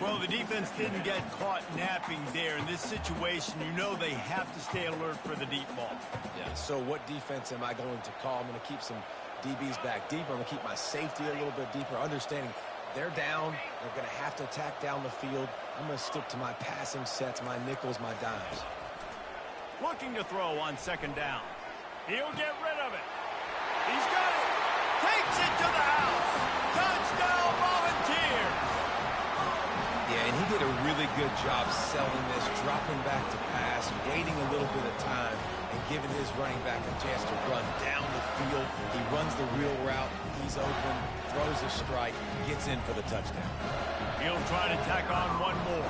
Well, the defense didn't get caught napping there. In this situation, you know they have to stay alert for the deep ball. Yeah, so what defense am I going to call? I'm going to keep some DBs back deeper. I'm going to keep my safety a little bit deeper, understanding they're down. They're going to have to attack down the field. I'm going to stick to my passing sets, my nickels, my dimes. Looking to throw on second down. He'll get rid of it. He's got it. Takes it to the house. Touchdown Volunteers. Yeah, and he did a really good job selling this, dropping back to pass, waiting a little bit of time, and giving his running back a chance to run down the field. He runs the real route. He's open, throws a strike, gets in for the touchdown. He'll try to tack on one more.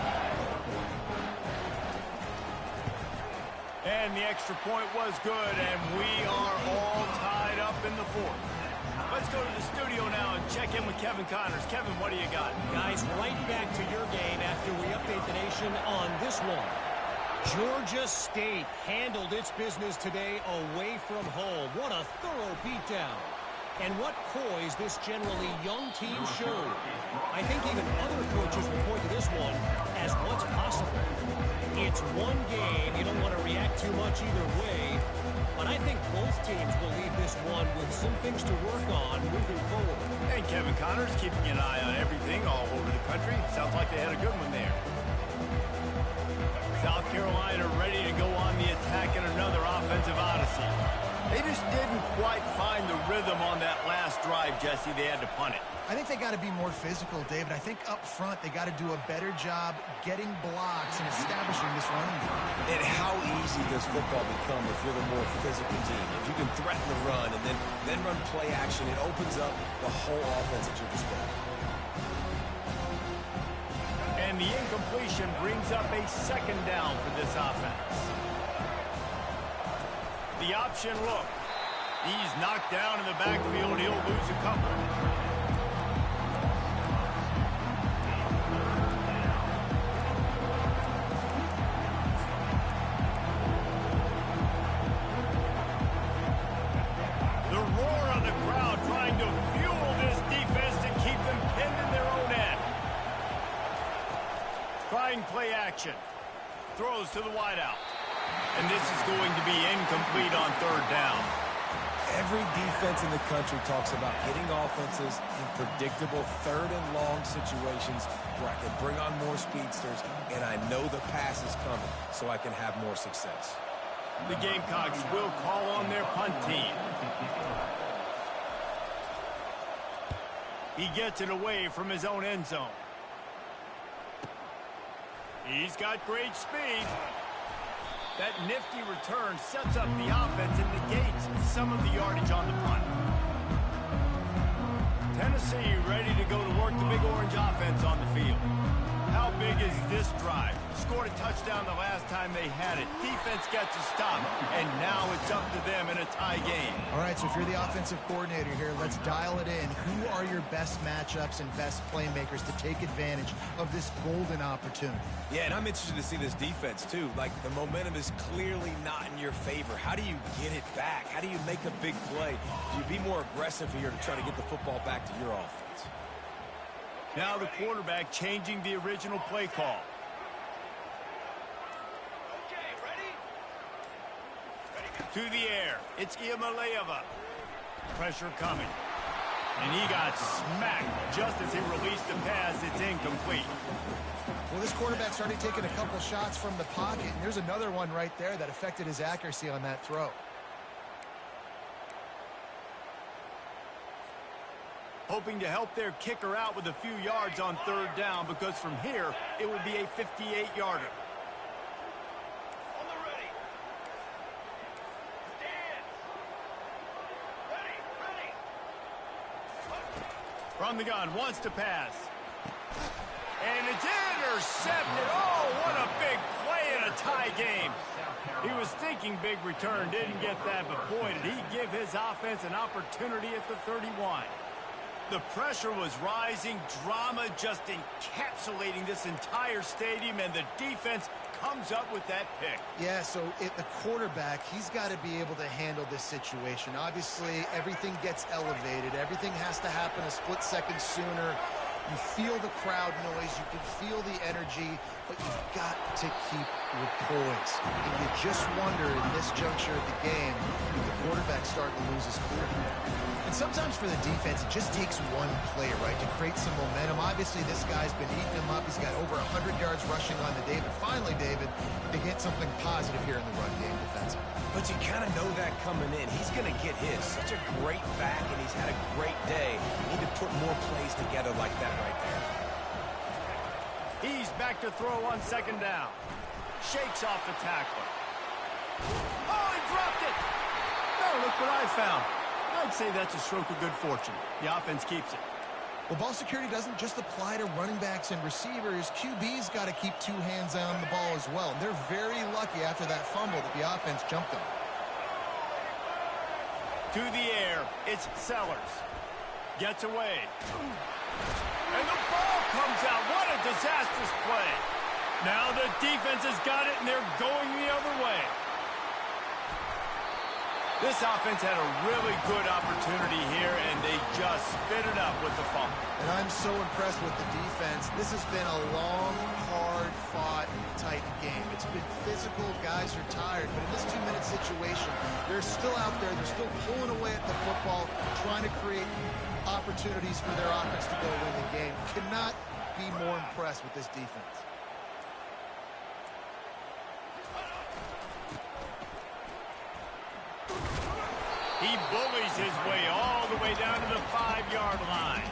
And the extra point was good, and we are all tied up in the fourth. Let's go to the studio now and check in with Kevin Connors. Kevin, what do you got? Guys, right back to your game after we update the nation on this one. Georgia State handled its business today away from home. What a thorough beatdown. And what poise this generally young team showed. I think even other coaches will point to this one as what's possible. It's one game. You don't want to react too much either way. But I think both teams will leave this one with some things to work on moving forward. And Kevin Connors keeping an eye on everything all over the country. Sounds like they had a good one there. South Carolina ready to go on the attack in another offensive odyssey. They just didn't quite find the rhythm on that last drive, Jesse. They had to punt it. I think they got to be more physical, David. I think up front they got to do a better job getting blocks and establishing this running game. And how easy does football become if you're the more physical team? If you can threaten the run and then run play action, it opens up the whole offense at your disposal. And the incompletion brings up a second down for this offense. The option look. He's knocked down in the backfield. He'll lose a couple. The roar of the crowd trying to fuel this defense to keep them pinned in their own end. Trying play action. Throws to the wideout. And this is going to be incomplete on third down. Every defense in the country talks about getting offenses in predictable third and long situations where I can bring on more speedsters and I know the pass is coming so I can have more success. The Gamecocks will call on their punt team. He gets it away from his own end zone. He's got great speed. That nifty return sets up the offense and negates some of the yardage on the punt. Tennessee ready to go to work the Big Orange offense on the field. How big is this drive? Scored a touchdown the last time they had it. Defense gets a stop, and now it's up to them in a tie game. All right, so if you're the offensive coordinator here, let's dial it in. Who are your best matchups and best playmakers to take advantage of this golden opportunity? Yeah, and I'm interested to see this defense, too. Like, the momentum is clearly not in your favor. How do you get it back? How do you make a big play? Do you be more aggressive here to try to get the football back to your offense? Now the quarterback changing the original play call. Okay, ready? To the air, it's Iamaleava. Pressure coming. And he got smacked just as he released the pass. It's incomplete. Well, this quarterback's already taken a couple shots from the pocket, and there's another one right there that affected his accuracy on that throw. Hoping to help their kicker out with a few yards on third down, because from here, it would be a 58-yarder. On the ready. Stand. Ready. From the gun, wants to pass. And it's intercepted. Oh, what a big play in a tie game. He was thinking big return, didn't get that, but boy, did he give his offense an opportunity at the 31. The pressure was rising, drama just encapsulating this entire stadium, and the defense comes up with that pick. Yeah, so the quarterback, he's got to be able to handle this situation. Obviously, everything gets elevated. Everything has to happen a split second sooner. You feel the crowd noise. You can feel the energy, but you've got to keep your poise. And you just wonder in this juncture of the game if the quarterback's starting to lose his cool. And sometimes for the defense, it just takes one play, right, to create some momentum. Obviously, this guy's been eating him up. He's got over 100 yards rushing on the day. But finally, David, they get something positive here in the run game defensively. But you kind of know that coming in. He's going to get his. Such a great back, and he's had a great day. Need to put more plays together like that right there. He's back to throw on second down. Shakes off the tackler. Oh, he dropped it! Oh, look what I found. I'd say that's a stroke of good fortune. The offense keeps it. Well, ball security doesn't just apply to running backs and receivers. QB's got to keep two hands on the ball as well. And they're very lucky after that fumble that the offense jumped them. To the air, it's Sellers. Gets away. And the ball comes out. What a disastrous play. Now the defense has got it, and they're going the other way. This offense had a really good opportunity here, and they just spit it up with the fumble. And I'm so impressed with the defense. This has been a long, hard-fought, tight game. It's been physical. Guys are tired. But in this 2-minute situation, they're still out there. They're still pulling away at the football, trying to create opportunities for their offense to go win the game. Cannot be more impressed with this defense. He bullies his way all the way down to the 5-yard line.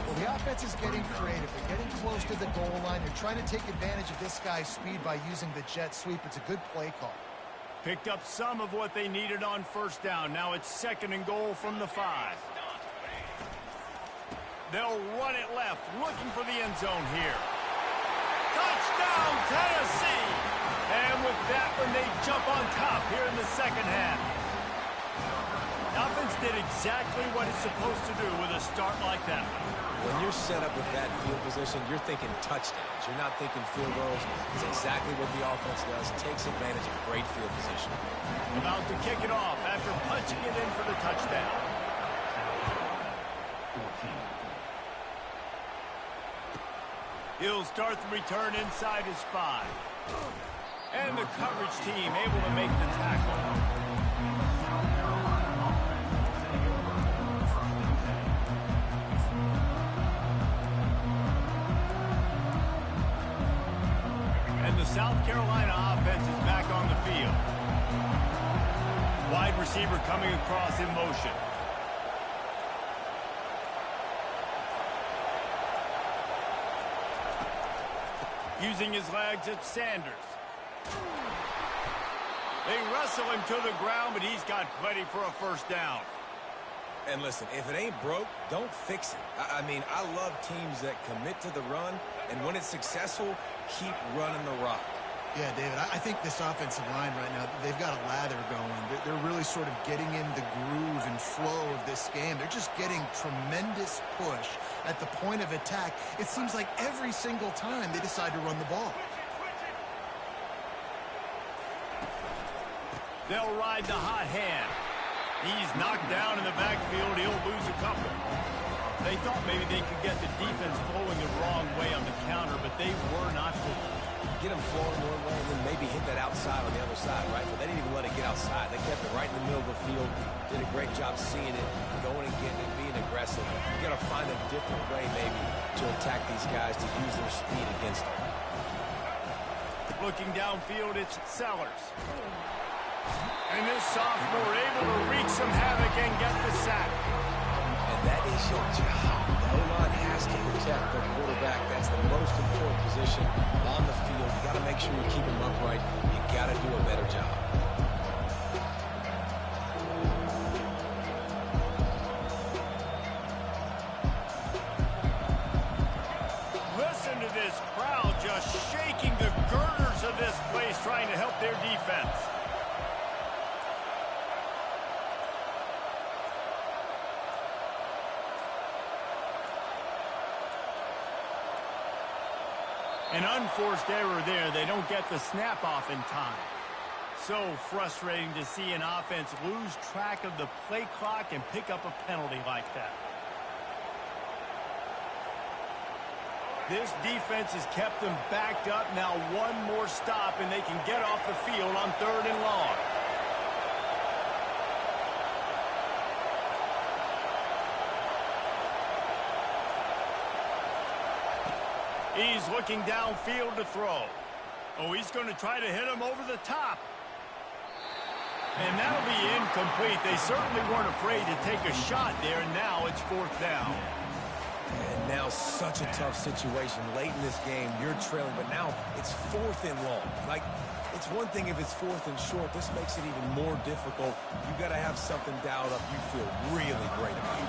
Well, the offense is getting creative. They're getting close to the goal line. They're trying to take advantage of this guy's speed by using the jet sweep. It's a good play call. Picked up some of what they needed on first down. Now it's 2nd and goal from the 5. They'll run it left, looking for the end zone here. Touchdown, Tennessee! And with that one, they jump on top here in the second half. The offense did exactly what it's supposed to do with a start like that. When you're set up with that field position, you're thinking touchdowns. You're not thinking field goals. It's exactly what the offense does. Takes advantage of great field position. About to kick it off after punching it in for the touchdown. He'll start the return inside his 5. And the coverage team able to make the tackle. The South Carolina offense is back on the field. Wide receiver coming across in motion. Using his legs, it's Sanders. They wrestle him to the ground, but he's got plenty for a first down. And listen, if it ain't broke, don't fix it. I mean, I love teams that commit to the run, and when it's successful, keep running the rock. Yeah, David, I think this offensive line right now, they've got a lather going. They're really sort of getting in the groove and flow of this game. They're just getting tremendous push at the point of attack. It seems like every single time they decide to run the ball. They'll ride the hot hand. He's knocked down in the backfield. He'll lose a couple. They thought maybe they could get the defense flowing the wrong way on the counter, but they were not fooled. Get them flowing one way and then maybe hit that outside on the other side, right? But they didn't even let it get outside. They kept it right in the middle of the field. Did a great job seeing it, going and getting it, being aggressive. You got to find a different way maybe to attack these guys, to use their speed against them. Looking downfield, it's Sellers. And this sophomore able to wreak some havoc and get the sack. And that is your job. The O-line has to protect their quarterback. That's the most important position on the field. You got to make sure you keep him upright. You got to do a better job. Listen to this crowd just shaking the girders of this place, trying to help their defense. An unforced error there. They don't get the snap off in time. So frustrating to see an offense lose track of the play clock and pick up a penalty like that. This defense has kept them backed up. Now one more stop, and they can get off the field on 3rd and long. He's looking downfield to throw. Oh, he's going to try to hit him over the top. And that'll be incomplete. They certainly weren't afraid to take a shot there, and now it's 4th down. And now such a tough situation. Late in this game, you're trailing, but now it's 4th and long. Like, it's one thing if it's 4th and short. This makes it even more difficult. You got to have something dialed up you feel really great about.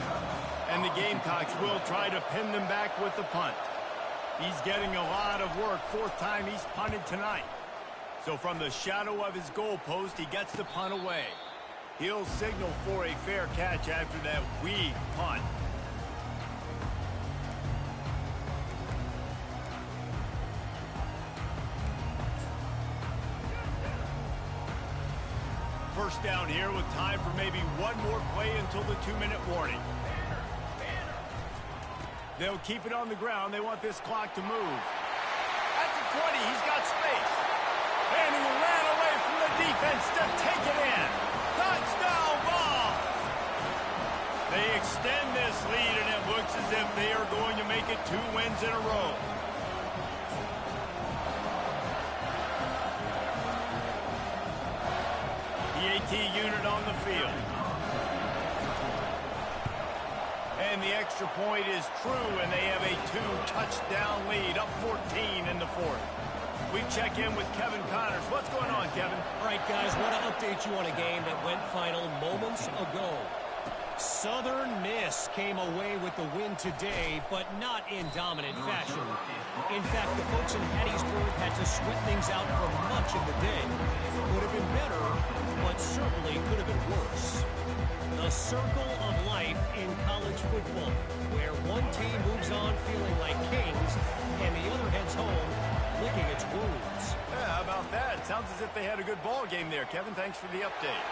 And the Gamecocks will try to pin them back with the punt. He's getting a lot of work. 4th time he's punted tonight. So from the shadow of his goalpost, he gets the punt away. He'll signal for a fair catch after that weak punt. First down here with time for maybe one more play until the 2-minute warning. They'll keep it on the ground. They want this clock to move. At the 20, he's got space. And he ran away from the defense to take it in. Touchdown ball! They extend this lead, and it looks as if they are going to make it 2 wins in a row. The AT unit on the field. And the extra point is true, and they have a 2-touchdown lead, up 14 in the 4th. We check in with Kevin Connors. What's going on, Kevin? All right, guys, want to update you on a game that went final moments ago. Southern Miss came away with the win today, but not in dominant fashion. In fact, the folks in Hattiesburg had to sweat things out for much of the day. Could have been better, but certainly could have been worse. The circle of life in college football, where one team moves on feeling like kings, and the other heads home licking its wounds. Yeah, how about that? Sounds as if they had a good ball game there, Kevin. Thanks for the update.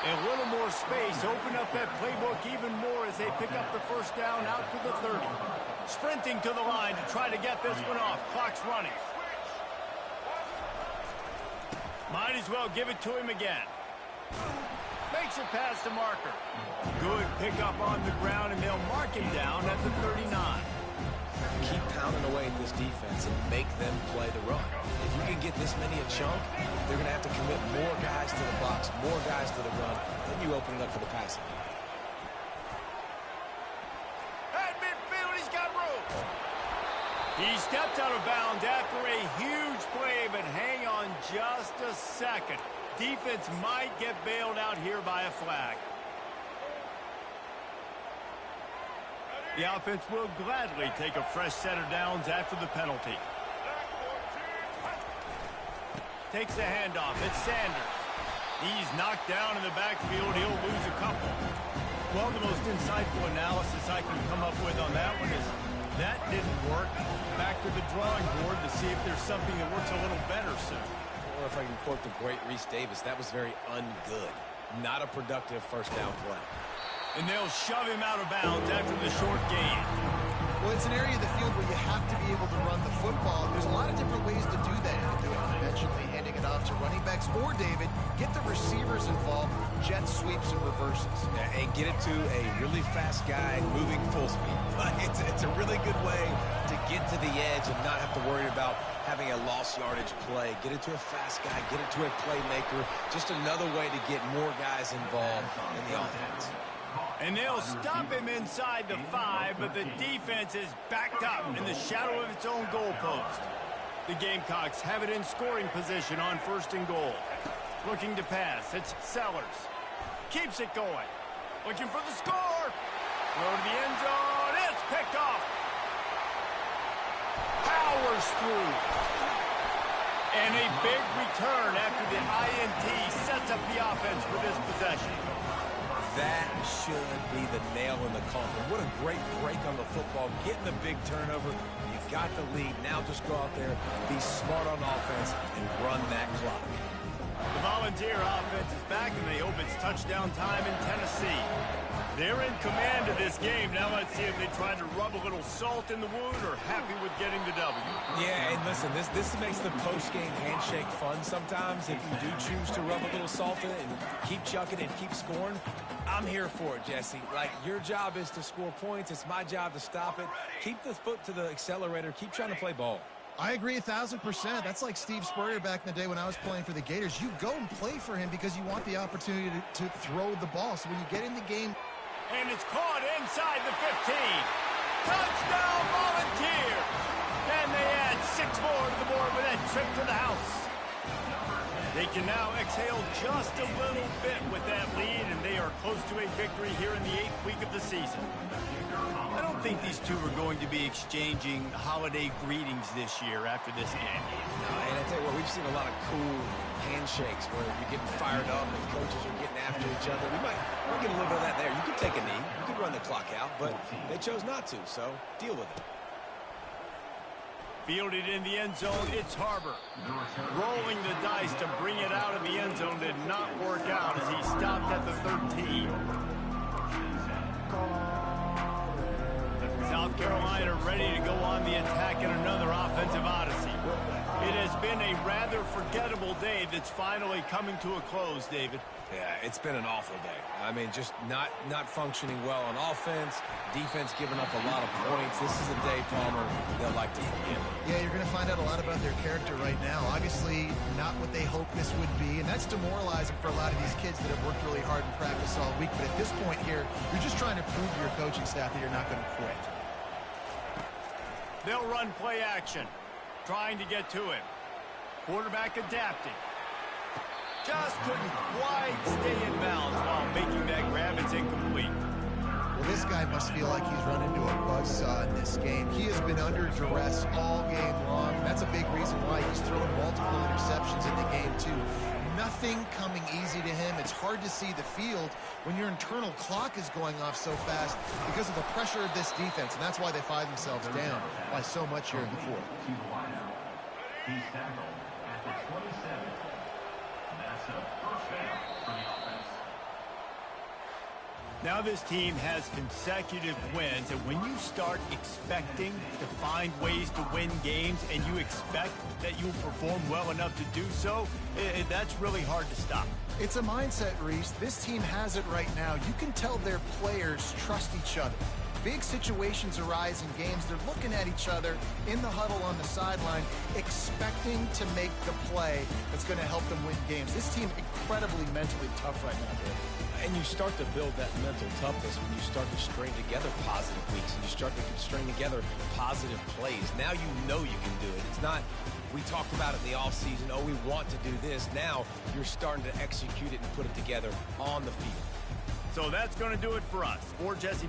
A little more space. Open up that playbook even more as they pick up the first down out to the 30. Sprinting to the line to try to get this one off. Clock's running. Might as well give it to him again. Makes it past the marker. Good pickup on the ground, and they'll mark him down at the 39. Keep pounding away at this defense and make them play the run. If you can get this many a chunk, they're going to have to commit more guys to the box, more guys to the run. Then you open it up for the passing. At midfield, he's got room. He stepped out of bounds after a huge play, but hang on just a second. Defense might get bailed out here by a flag. The offense will gladly take a fresh set of downs after the penalty. Takes the handoff. It's Sanders. He's knocked down in the backfield. He'll lose a couple. Well, the most insightful analysis I can come up with on that one is that didn't work. Back to the drawing board to see if there's something that works a little better soon. Or if I can quote the great Reese Davis, that was very ungood. Not a productive first down play. And they'll shove him out of bounds after the short gain. Well, it's an area of the field where you have to be able to run the football. There's a lot of different ways to do that. You can do it conventionally, handing it off to running backs, or, David, get the receivers involved, jet sweeps and reverses. Yeah, and get it to a really fast guy moving full speed. It's a really good way to get to the edge and not have to worry about having a lost yardage play. Get it to a fast guy, get it to a playmaker. Just another way to get more guys involved in the offense. And they'll stop him inside the 5, but the defense is backed up in the shadow of its own goalpost. The Gamecocks have it in scoring position on 1st and goal. Looking to pass. It's Sellers. Keeps it going. Looking for the score. Throw to the end zone. It's picked off. Powers through. And a big return after the INT sets up the offense for this possession. That should be the nail in the coffin. What a great break on the football. Getting the big turnover. You've got the lead. Now just go out there, be smart on offense, and run that clock. The Volunteer offense is back, and they hope it's touchdown time in Tennessee. They're in command of this game. Now let's see if they try to rub a little salt in the wound or happy with getting the W. Yeah, and listen, this makes the post-game handshake fun sometimes. If you do choose to rub a little salt in it and keep chucking and keep scoring, I'm here for it, Jesse. Like, your job is to score points. It's my job to stop it. Keep the foot to the accelerator. Keep trying to play ball. I agree 1,000%. That's like Steve Spurrier back in the day when I was playing for the Gators. You go and play for him because you want the opportunity to throw the ball. So when you get in the game... And it's caught inside the 15. Touchdown, Volunteer! And they add 6 more to the board with that trip to the house. They can now exhale just a little bit with that lead, and they are close to a victory here in the 8th week of the season. I don't think these two are going to be exchanging holiday greetings this year after this game. No, and I tell you what, we've seen a lot of cool handshakes where you're getting fired up and coaches are getting after each other. We might get a little bit of that there. You could take a knee. You could run the clock out, but they chose not to, so deal with it. Fielded in the end zone, it's Harbor. Rolling the dice to bring it out of the end zone did not work out as he stopped at the 13. South Carolina ready to go on the attack in another offensive odyssey. It has been a rather forgettable day that's finally coming to a close, David. Yeah, it's been an awful day. I mean, just not functioning well on offense, defense giving up a lot of points. This is a day, Palmer, they'll like to forget. Yeah, you're going to find out a lot about their character right now. Obviously, not what they hoped this would be, and that's demoralizing for a lot of these kids that have worked really hard in practice all week. But at this point here, you're just trying to prove to your coaching staff that you're not going to quit. They'll run play action, trying to get to him. Quarterback adapting. Just couldn't quite stay in bounds while making that grab. It's incomplete. Well, this guy must feel like he's run into a buzzsaw in this game. He has been under duress all game long. That's a big reason why he's thrown multiple interceptions in the game, too. Nothing coming easy to him. It's hard to see the field when your internal clock is going off so fast because of the pressure of this defense, and that's why they find themselves down by so much here in the fourth. He's tackled at the 27. That's a first down for the offense. Now this team has consecutive wins, and when you start expecting to find ways to win games and you expect that you'll perform well enough to do so, that's really hard to stop. It's a mindset, Reese. This team has it right now. You can tell their players trust each other. Big situations arise in games. They're looking at each other in the huddle on the sideline, expecting to make the play that's going to help them win games. This team incredibly mentally tough right now, Dave. And you start to build that mental toughness when you start to string together positive weeks and you start to string together positive plays. Now you know you can do it. It's not, we talked about it in the offseason, oh, we want to do this. Now you're starting to execute it and put it together on the field. So that's going to do it for us. For Jesse